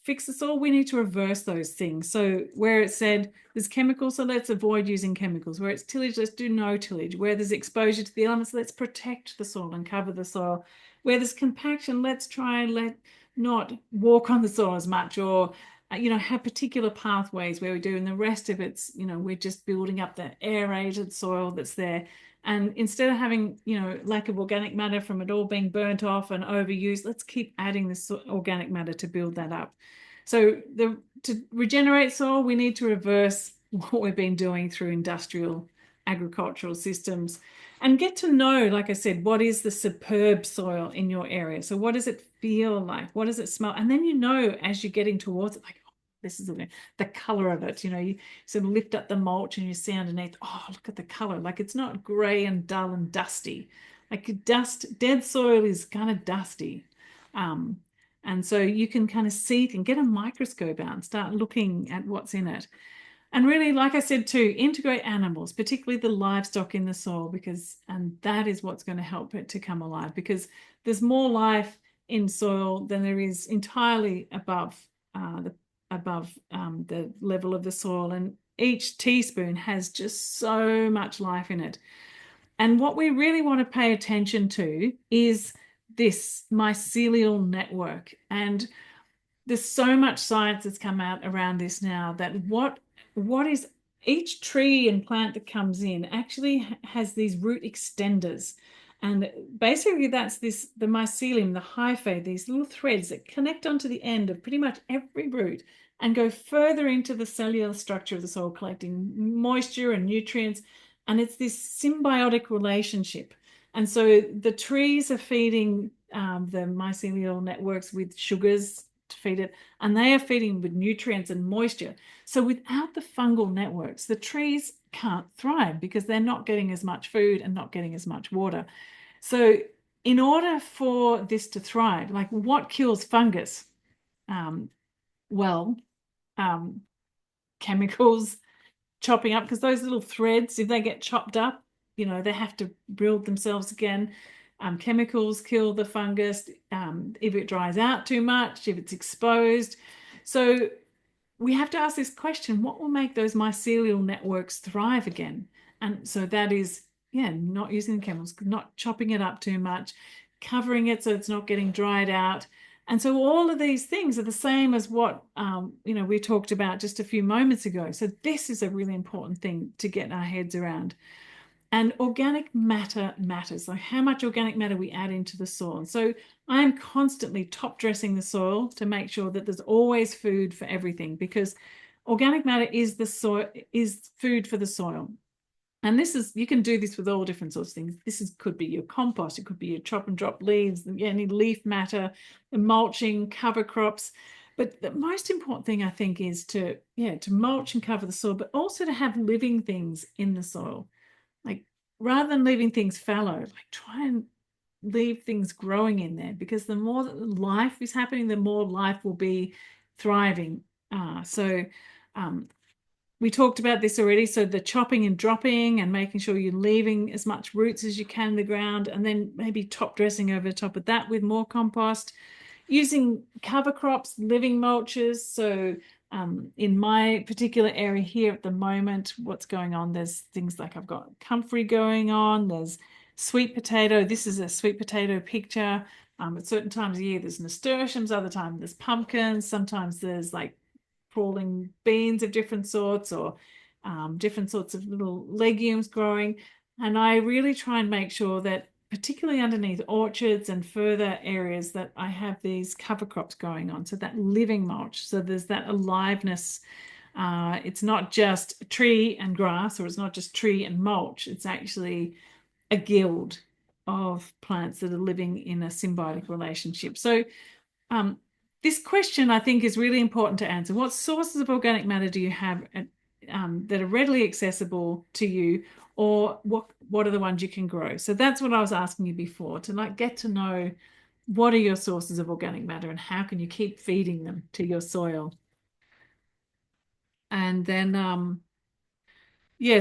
fix the soil? We need to reverse those things. So where it said there's chemicals, so let's avoid using chemicals. Where it's tillage, let's do no tillage. Where there's exposure to the elements, let's protect the soil and cover the soil. Where there's compaction, let's try and not walk on the soil as much, or have particular pathways where we do, and the rest of it's we're just building up the aerated soil that's there. And instead of having lack of organic matter from it all being burnt off and overused, let's keep adding this organic matter to build that up. So to regenerate soil, we need to reverse what we've been doing through industrial agricultural systems and get to know, like I said, what is the superb soil in your area? So what does it feel like? What does it smell? And then as you're getting towards it, like, oh, this is the color of it. You sort of lift up the mulch and you see underneath, oh, look at the color. Like it's not gray and dull and dusty. Like dead soil is kind of dusty. And so you can kind of see and get a microscope out and start looking at what's in it. And really, like I said too, integrate animals, particularly the livestock in the soil, and that is what's going to help it to come alive, because there's more life in soil than there is entirely above the level of the soil. And each teaspoon has just so much life in it. And what we really want to pay attention to is this mycelial network. And there's so much science that's come out around this now, that what is each tree and plant that comes in actually has these root extenders. And basically that's the mycelium, the hyphae, these little threads that connect onto the end of pretty much every root and go further into the cellular structure of the soil, collecting moisture and nutrients. And it's this symbiotic relationship. And so the trees are feeding the mycelial networks with sugars to feed it, and they are feeding with nutrients and moisture. So without the fungal networks, the trees can't thrive because they're not getting as much food and not getting as much water. So in order for this to thrive, like what kills fungus? Chemicals, chopping up, because those little threads, if they get chopped up, they have to build themselves again. Chemicals kill the fungus if it dries out too much, if it's exposed. So we have to ask this question: what will make those mycelial networks thrive again? And so that is, not using the chemicals, not chopping it up too much, covering it so it's not getting dried out. And so all of these things are the same as what we talked about just a few moments ago. So this is a really important thing to get our heads around. And organic matter matters, like how much organic matter we add into the soil. So I'm constantly top dressing the soil to make sure that there's always food for everything, because organic matter is food for the soil. And you can do this with all different sorts of things. Could be your compost, it could be your chop and drop leaves, any leaf matter, the mulching, cover crops. But the most important thing, I think, is to mulch and cover the soil, but also to have living things in the soil. Like, rather than leaving things fallow, like try and leave things growing in there, because the more that life is happening, the more life will be thriving. We talked about this already. So the chopping and dropping and making sure you're leaving as much roots as you can in the ground, and then maybe top dressing over the top of that with more compost, using cover crops, living mulches. So in my particular area here at the moment, what's going on, there's things like I've got comfrey going on, there's sweet potato. This is a sweet potato picture. At certain times of year, there's nasturtiums, other times there's pumpkins, sometimes there's like crawling beans of different sorts, or different sorts of little legumes growing. And I really try and make sure that, particularly underneath orchards and further areas, that I have these cover crops going on, so that living mulch, so there's that aliveness. It's not just tree and grass, or it's not just tree and mulch, it's actually a guild of plants that are living in a symbiotic relationship. So this question, I think, is really important to answer. What sources of organic matter do you have that are readily accessible to you, or what are the ones you can grow? So that's what I was asking you before, to get to know what are your sources of organic matter and how can you keep feeding them to your soil. And then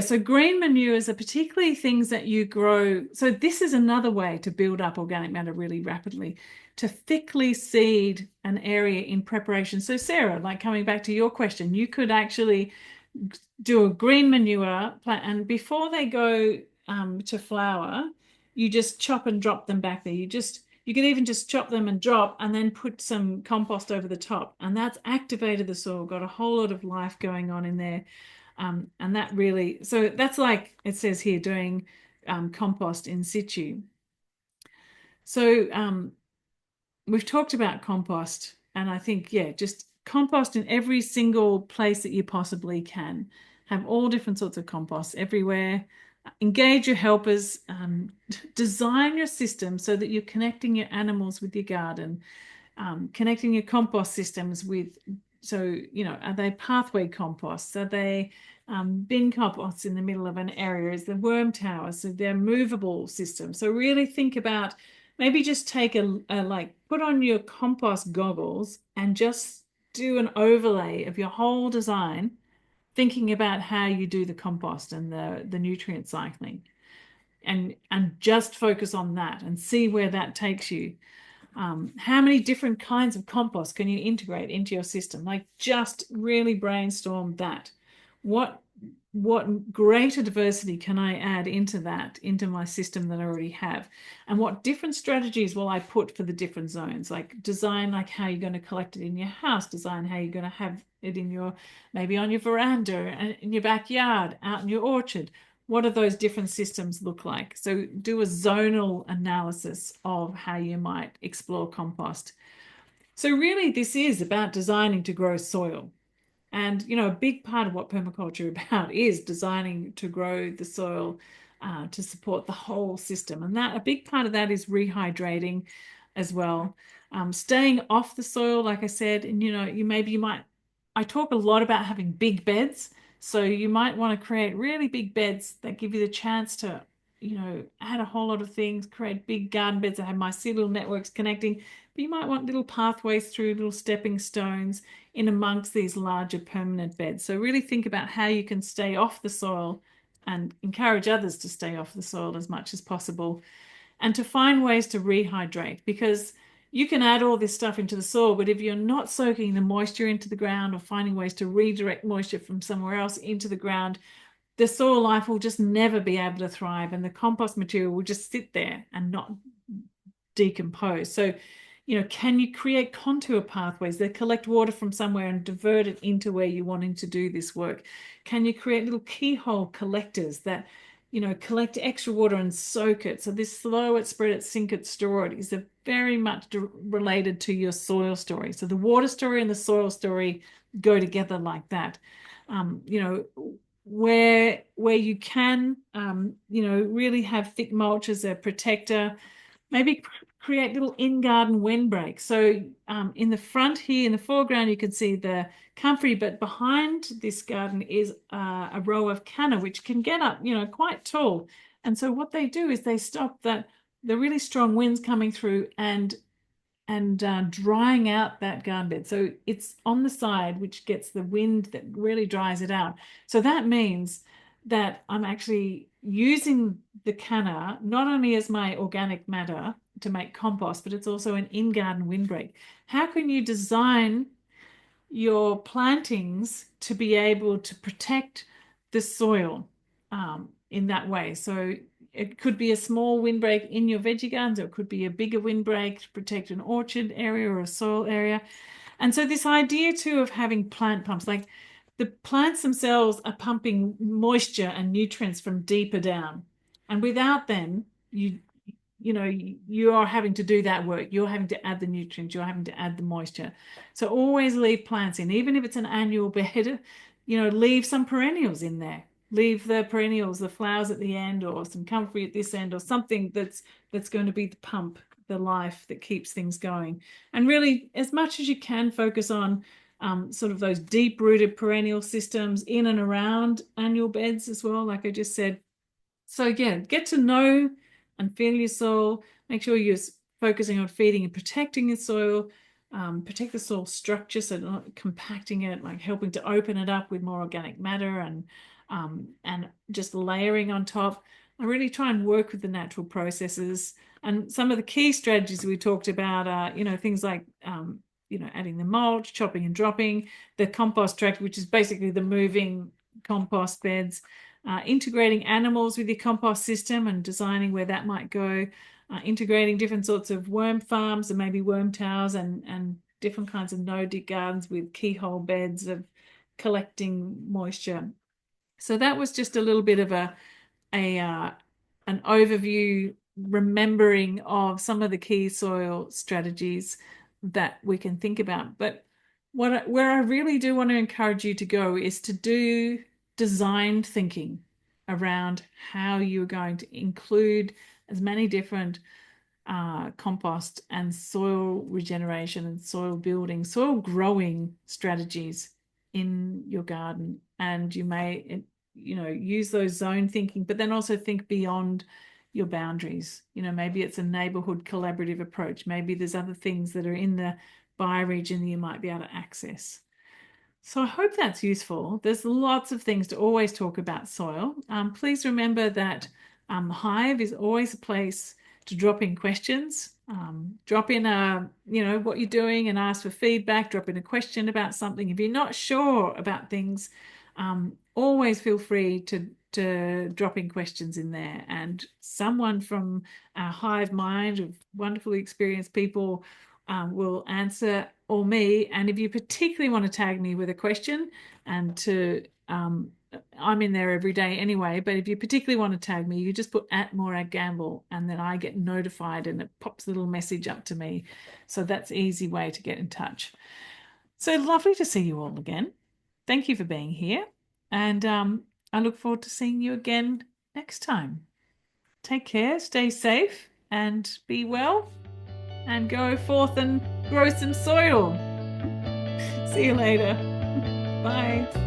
so green manures are particularly things that you grow. So this is another way to build up organic matter really rapidly, to thickly seed an area in preparation. So Sarah, like coming back to your question, you could actually do a green manure plant, and before they go to flower, you just chop and drop them back there. You could even just chop them and drop, and then put some compost over the top, and that's activated the soil, got a whole lot of life going on in there. And that really, so that's like it says here, doing compost in situ. So we've talked about compost, and I think, just compost in every single place that you possibly can. Have all different sorts of compost everywhere. Engage your helpers. Design your system so that you're connecting your animals with your garden, connecting your compost systems with So, are they pathway composts? Are they bin composts in the middle of an area? Is the worm towers? So they're movable systems. So really think about, maybe just take put on your compost goggles and just do an overlay of your whole design, thinking about how you do the compost and the nutrient cycling, and just focus on that and see where that takes you. How many different kinds of compost can you integrate into your system? Like, just really brainstorm that. What greater diversity can I add into my system that I already have? And what different strategies will I put for the different zones? Like, design like how you're going to collect it in your house, design how you're going to have it in your, maybe on your veranda and in your backyard, out in your orchard. What do those different systems look like? So do a zonal analysis of how you might explore compost. So really, this is about designing to grow soil. And, a big part of what permaculture is about is designing to grow the soil to support the whole system. And that a big part of that is rehydrating as well. Staying off the soil, like I said, and, I talk a lot about having big beds. So you might want to create really big beds that give you the chance to, add a whole lot of things, create big garden beds that have mycelial networks connecting. But you might want little pathways through, little stepping stones in amongst these larger permanent beds. So really think about how you can stay off the soil and encourage others to stay off the soil as much as possible, and to find ways to rehydrate, because you can add all this stuff into the soil, but if you're not soaking the moisture into the ground or finding ways to redirect moisture from somewhere else into the ground, the soil life will just never be able to thrive, and the compost material will just sit there and not decompose. So, can you create contour pathways that collect water from somewhere and divert it into where you're wanting to do this work? Can you create little keyhole collectors that, collect extra water and soak it? So this slow it, spread it, sink it, store it is very much related to your soil story. So the water story and the soil story go together like that. Where you can, really have thick mulch as a protector. Maybe create little in-garden windbreaks. So in the front here, in the foreground, you can see the comfrey, but behind this garden is a row of canna, which can get up, quite tall. And so what they do is they stop the really strong winds coming through and drying out that garden bed. So it's on the side, which gets the wind that really dries it out. So that means that I'm actually using the canna not only as my organic matter to make compost, but it's also an in-garden windbreak. How can you design your plantings to be able to protect the soil in that way? So it could be a small windbreak in your veggie gardens, or it could be a bigger windbreak to protect an orchard area or a soil area. And so this idea too of having plant pumps, like the plants themselves are pumping moisture and nutrients from deeper down. And without them, you are having to do that work. You're having to add the nutrients, you're having to add the moisture. So always leave plants in, even if it's an annual bed, leave some perennials in there. Leave the perennials, the flowers at the end, or some comfrey at this end, or something that's going to be the pump, the life that keeps things going. And really, as much as you can, focus on sort of those deep-rooted perennial systems in and around annual beds as well, like I just said. So again, get to know and feel your soil. Make sure you're focusing on feeding and protecting your soil. Protect the soil structure, so not compacting it, like helping to open it up with more organic matter and just layering on top. I really try and work with the natural processes. And some of the key strategies we talked about are, things like, adding the mulch, chopping and dropping, the compost tract, which is basically the moving compost beds, integrating animals with your compost system and designing where that might go, integrating different sorts of worm farms and maybe worm towers and different kinds of no-dig gardens with keyhole beds of collecting moisture. So that was just a little bit of an overview, remembering of some of the key soil strategies that we can think about. But where I really do want to encourage you to go is to do design thinking around how you're going to include as many different compost and soil regeneration and soil building, soil growing strategies in your garden. And you may, use those zone thinking, but then also think beyond your boundaries. Maybe it's a neighborhood collaborative approach. Maybe there's other things that are in the bioregion that you might be able to access. So I hope that's useful. There's lots of things to always talk about soil. Please remember that Hive is always a place to drop in questions. Drop in what you're doing and ask for feedback. Drop in a question about something. If you're not sure about things, always feel free to drop in questions in there, and someone from our Hive Mind of wonderfully experienced people will answer, or me. And if you particularly want to tag me with a question, and I'm in there every day anyway, but if you particularly want to tag me, you just put @MoragGamble, and then I get notified and it pops a little message up to me. So that's an easy way to get in touch. So lovely to see you all again. Thank you for being here. And I look forward to seeing you again next time. Take care, stay safe, and be well. And go forth and grow some soil. See you later. Bye.